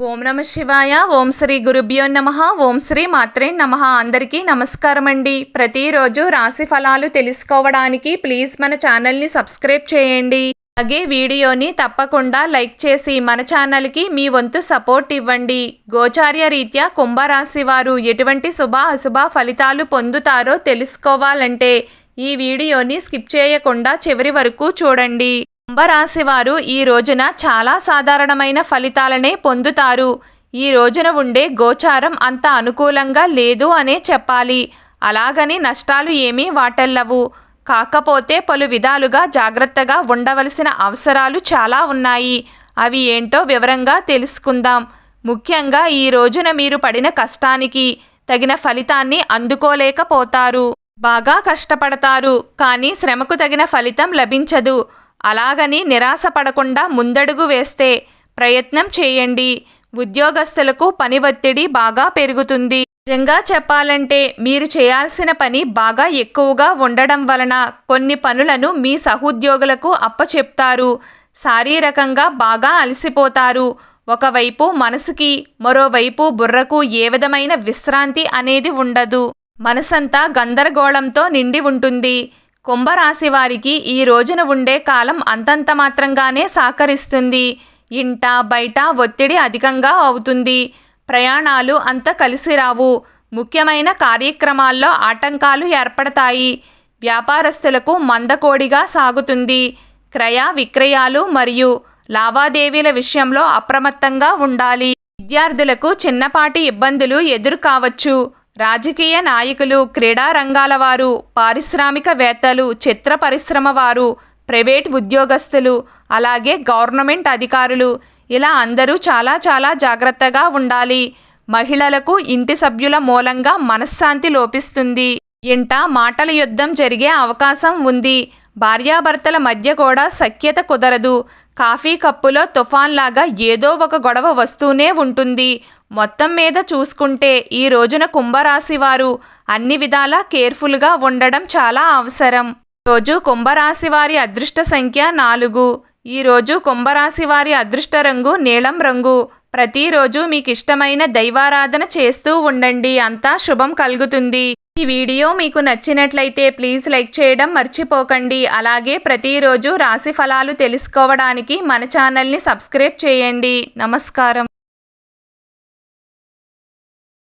ఓం నమ శివాయ. ఓం శ్రీ గురుభ్యో నమః. ఓం శ్రీ మాత్రే నమః. అందరికీ నమస్కారం అండి. ప్రతిరోజు రాశి ఫలాలు తెలుసుకోవడానికి ప్లీజ్ మన ఛానల్ని సబ్స్క్రైబ్ చేయండి. అలాగే వీడియోని తప్పకుండా లైక్ చేసి మన ఛానల్కి మీ వంతు సపోర్ట్ ఇవ్వండి. గోచార్య రీత్యా కుంభరాశి వారు ఎటువంటి శుభ అశుభ ఫలితాలు పొందుతారో తెలుసుకోవాలంటే ఈ వీడియోని స్కిప్ చేయకుండా చివరి వరకు చూడండి. కుంభరాశి వారు ఈ రోజున చాలా సాధారణమైన ఫలితాలనే పొందుతారు. ఈ రోజున ఉండే గోచారం అంత అనుకూలంగా లేదు అనే చెప్పాలి. అలాగని నష్టాలు ఏమీ వాటెల్లవు. కాకపోతే పలు విధాలుగా జాగ్రత్తగా ఉండవలసిన అవసరాలు చాలా ఉన్నాయి. అవి ఏంటో వివరంగా తెలుసుకుందాం. ముఖ్యంగా ఈ రోజున మీరు పడిన కష్టానికి తగిన ఫలితాన్ని అందుకోలేకపోతారు. బాగా కష్టపడతారు, కానీ శ్రమకు తగిన ఫలితం లభించదు. అలాగని నిరాశ పడకుండా ముందడుగు వేస్తే ప్రయత్నం చేయండి. ఉద్యోగస్తులకు పని ఒత్తిడి బాగా పెరుగుతుంది. నిజంగా చెప్పాలంటే మీరు చేయాల్సిన పని బాగా ఎక్కువగా ఉండడం వలన కొన్ని పనులను మీ సహోద్యోగులకు అప్పచెప్తారు. శారీరకంగా బాగా అలసిపోతారు. ఒకవైపు మనసుకి, మరోవైపు బుర్రకు ఏ విధమైన విశ్రాంతి అనేది ఉండదు. మనసంతా గందరగోళంతో నిండి ఉంటుంది. కుంభరాశి వారికి ఈ రోజున ఉండే కాలం అంతంత మాత్రంగానే సహకరిస్తుంది. ఇంట బయట ఒత్తిడి అధికంగా అవుతుంది. ప్రయాణాలు అంత కలిసి రావు. ముఖ్యమైన కార్యక్రమాల్లో ఆటంకాలు ఏర్పడతాయి. వ్యాపారస్తులకు మందకోడిగా సాగుతుంది. క్రయ విక్రయాలు మరియు లావాదేవీల విషయంలో అప్రమత్తంగా ఉండాలి. విద్యార్థులకు చిన్నపాటి ఇబ్బందులు ఎదురు కావచ్చు. రాజకీయ నాయకులు, క్రీడా రంగాల వారు, పారిశ్రామికవేత్తలు, చిత్ర పరిశ్రమ వారు, ప్రైవేట్ ఉద్యోగస్తులు, అలాగే గవర్నమెంట్ అధికారులు, ఇలా అందరూ చాలా జాగ్రత్తగా ఉండాలి. మహిళలకు ఇంటి సభ్యుల మూలంగా మనశ్శాంతి లోపిస్తుంది. ఇంట మాటల యుద్ధం జరిగే అవకాశం ఉంది. భార్యాభర్తల మధ్య కూడా సఖ్యత కుదరదు. కాఫీ కప్పులో తుఫాన్లాగా ఏదో ఒక గొడవ వస్తూనే ఉంటుంది. మొత్తం మీద చూసుకుంటే ఈ రోజున కుంభరాశి వారు అన్ని విధాలా కేర్ఫుల్గా ఉండడం చాలా అవసరం. రోజు కుంభరాశి వారి అదృష్ట సంఖ్య 4. ఈరోజు కుంభరాశి వారి అదృష్ట రంగు నీలం రంగు. ప్రతిరోజు మీకు ఇష్టమైన దైవారాధన చేస్తూ ఉండండి. అంతా శుభం కలుగుతుంది. ఈ వీడియో మీకు నచ్చినట్లయితే ప్లీజ్ లైక్ చేయడం మర్చిపోకండి. అలాగే ప్రతిరోజు రాశి ఫలాలు తెలుసుకోవడానికి మన ఛానల్ని సబ్స్క్రైబ్ చేయండి. నమస్కారం.